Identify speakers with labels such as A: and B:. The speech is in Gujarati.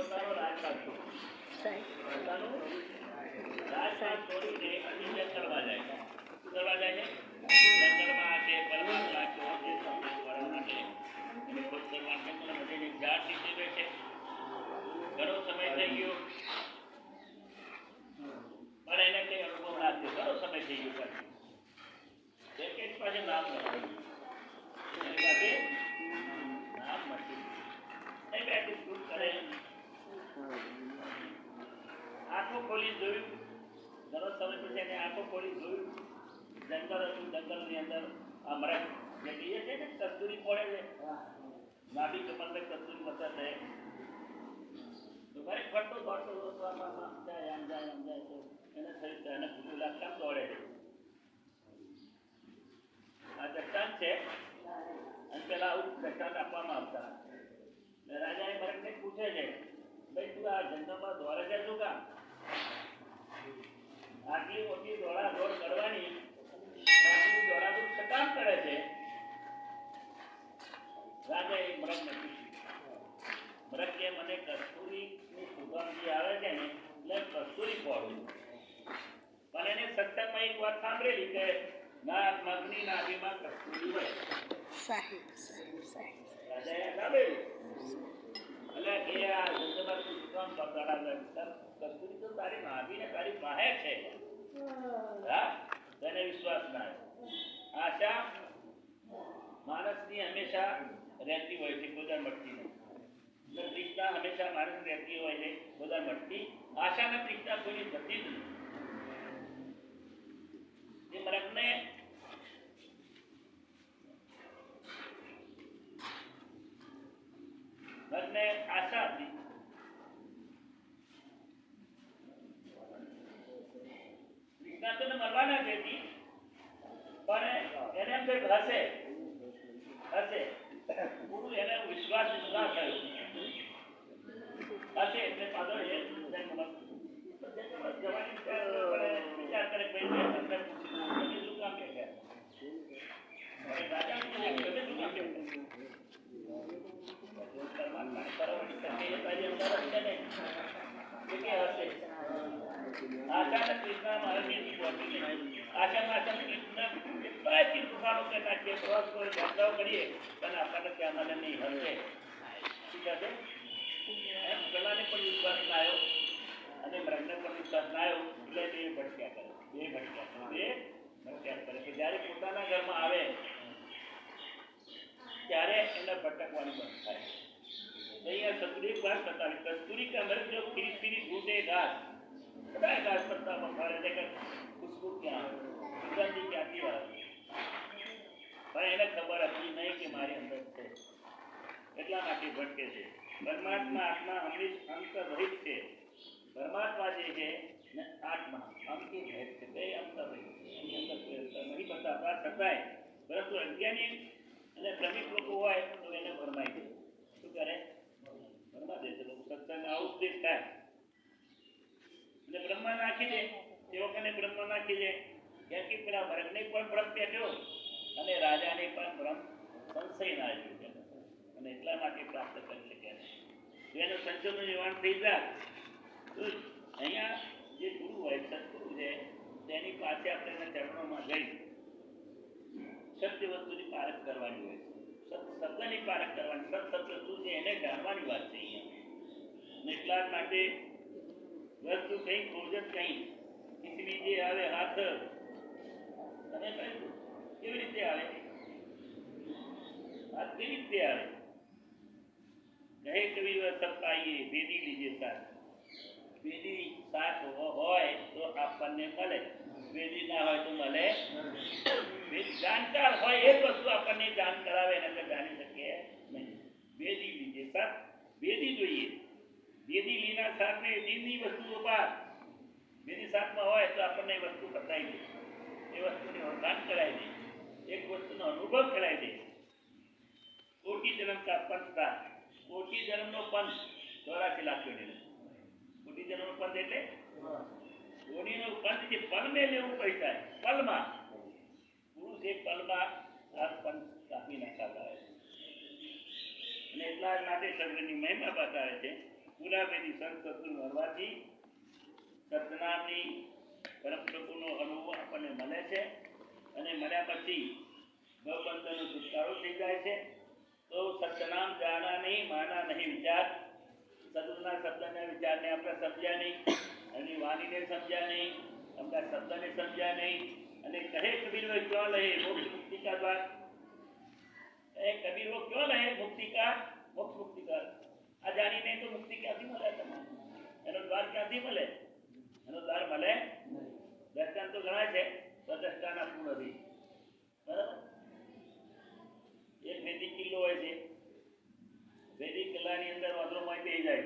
A: પોતાનો રાજપાટ પોતાનું રાજપાટ છોડીને જંગલમાં જાય. કરવા જાય છે જંગલમાં કે પરમાત્મા કે કરવા માટે એને ખોજ કરવા જંગલમાં જઈને ઝાડ નીચે બેઠે. ઘણો સમય થઈ ગયો પણ એને કઈ અનુભવ ના થયો. ઘણો સમય થઈ ગયો પાછું જેકેટ પાસે નામ નથી એની પાસે નામ નથી. એ બેઠી શું કરે આંખો ખોલી જોયું. ઘણો સમય પછી એને આંખો ખોલી જોયું. જંગલ હતું. જંગલની અંદર આ મરક જે કહીએ છે ને કસ્તુરી પડે છે નાભી કમર કસ્તુરી મસર છે તો ભાઈ ફરતો દોડતો આમ જાય તો એને થયું એને પેલા કેમ દોડે છે. આ ચટ્ટાન છે અને પેલા આવું ચટ્ટાન આપવામાં આવતા. રાજા એ મરકને પૂછે છે ભાઈ તું આ જંગલમાં દોડે છે શું કામ? આટલી મોટી દોડાદોડ કરવાની આટલી દોડાદોડ શું કામ કરે છે? રાજા એ મરકને પૂછ્યું. મરક કે મને કસ્તુરીની સુગંધ જે આવે છે ને એટલે કસ્તુરી ફોડું. પણ એને સત્સંગમાં એક વાત સાંભળેલી કે ના મગની નાભીમાં કસ્તુરી હોય. રાજાએ સાંભળ્યું એટલે કે આ જંગલમાં તું સુકામ કરતા કસ્તુરી તો તારી નાભીને તારી પાસે છે. હા તને વિશ્વાસ ના આશા માણસની હંમેશા રહેતી હોય છે, કોઈ મટતી નથી. તૃષ્ણા હંમેશા માણસ રહેતી હોય છે, બધા મટતી. આશાના તૃષ્ણા કોઈની જતી જ નથી. એ મરકને આશા હતી તૃષ્ણા તો મરવા ના દેતી પણ એને એમ હશે પૂરું એને વિશ્વાસ ના થયો હશે એટલે પાછળ જવાની વિચાર કરે શું કામ કે રાજા શું કામ આશાના કૃષ્ણ મહારાજની પહોંચી આશામાં કૃષ્ણ એટલા તીર્થાનો કરતા કે પ્રવાસ કોઈ યાત્રાઓ કરીએ પણ આપણને ત્યાં મને નહીં હશે. ઠીક છે એમ પેલાને પણ વિશ્વાસ ના આવ્યો અને મરણને પણ વિશ્વાસ ના આવ્યો એટલે બે ભટક્યા કરે. જ્યારે પોતાના ઘરમાં આવે ત્યારે એને ભટકવાનું બંધ થાય. અહીંયા સતુરી વાત બતાવી કસ્તુરી का मर्द जो फिरी फिरी ढूंढे घास બધા ઘાસ પત્તા પર ફરે છે કે ખુશ્બુ ક્યાં સુગંધી ક્યાંથી આવે પણ એને ખબર હતી નહીં કે મારી અંદર છે એટલા માટે ભટકે છે. પરમાત્મા આત્મા હંમેશા અંતરહિત છે. પરમાત્મા જે છે ને આત્મા અંતિમ ભેદ છે. બે અંતરહિત એની અંદર નહીં બતાવતા છતાંય પરંતુ અજ્ઞાની અને ભ્રમિક લોકો હોય તો એને ભરમાઈ દે. શું કરે? ભરમા દે છે. લોકો સત્સંગ આવું ઉપદેશ થાય એટલે બ્રહ્મા નાખી દે. તે વખતે બ્રહ્મા નાખી દે કેમ કે પેલા ભરતને પણ ભ્રમ બેઠો અને રાજાને પણ ભ્રમ સંશય ના આવ્યું અને એટલા માટે પ્રાપ્ત કરી શક્યા. એનું સંશોધન નિવારણ થઈ જાય તો અહીંયા જે ગુરુ હોય સદગુરુ છે તેની પાસે આપણે એના ચરણોમાં જઈ સત્ય વસ્તુની પારખ કરવાની હોય છે. શબ્દની પારખ કરવાની. સત શબ્દ શું છે એને જાણવાની વાત છે અહીંયા. એટલા જ માટે વસ્તુ કઈ ખોજત કઈ ખીચડી જે આવે હાથ તમે કહ્યું કેવી રીતે આવે? હાથ કેવી રીતે આવે? કહે કવિ સબ પાઈએ ભેદી લીજે સાથ. ભેદી સાથ હોય તો આપણને મળે, ભેદી ના હોય તો મળે. જાણકાર હોય એ વસ્તુ આપણને જાણ કરાવે એને જાણી શકીએ નહીં. ભેદી લીજે સાથ ભેદી જોઈએ. ભેદી લીના સાથને દીનની વસ્તુઓ બાદ ભેદી સાથમાં હોય તો આપણને એ વસ્તુ બતાવી દે, એ વસ્તુની ઓળખાણ કરાવી દે, એક વસ્તુનો અનુભવ કરાવી દે. કોટી જન્મ કા પંથ था. કોટી જન્મનો પંથ 84 લાખ યોની. કોટી જન્મનો પંથ એટલે યોનીનો પંથ જે પલ મેં લેવું પૈસા પલમાં પુરુષ એક પલમાં આ પંથ કાપી નાખતા હોય અને એટલા માટે સર્વની મહિમા બતાવે છે ગુલાબેની સંત સત્સંગ મળવાથી સતનામની પરમ પ્રભુનો અનુભવ આપણને મળે છે અને મળ્યા પછી ભવબંધનનો છુટકારો થઈ જાય છે. તો સતનામ જાણા નહીં, માના નહીં વિચાર. સદગુરુના શબ્દના વિચારને આપણે સમજ્યા નહીં, એમની વાણીને સમજ્યા નહીં, એમના શબ્દને સમજ્યા નહીં. અને કહે કબીર ક્યો લહે મોક્ષ મુક્તિ કા દ્વાર. એ કબીર ક્યો લહે મુક્તિ કા મોક્ષ મુક્તિ કા. આ જાણીને તો મુક્તિ ક્યાંથી મળે તમારે? એનો દ્વાર ક્યાંથી મળે? એનો દ્વાર મળે. દર્શન તો ગણાય છે સદષ્ટાના પૂર્ણથી. બરાબર. એક વૈદિક કિલ્લો હોય છે, વૈદિક કિલ્લાની અંદર વાંદરો માં બેસી જાય.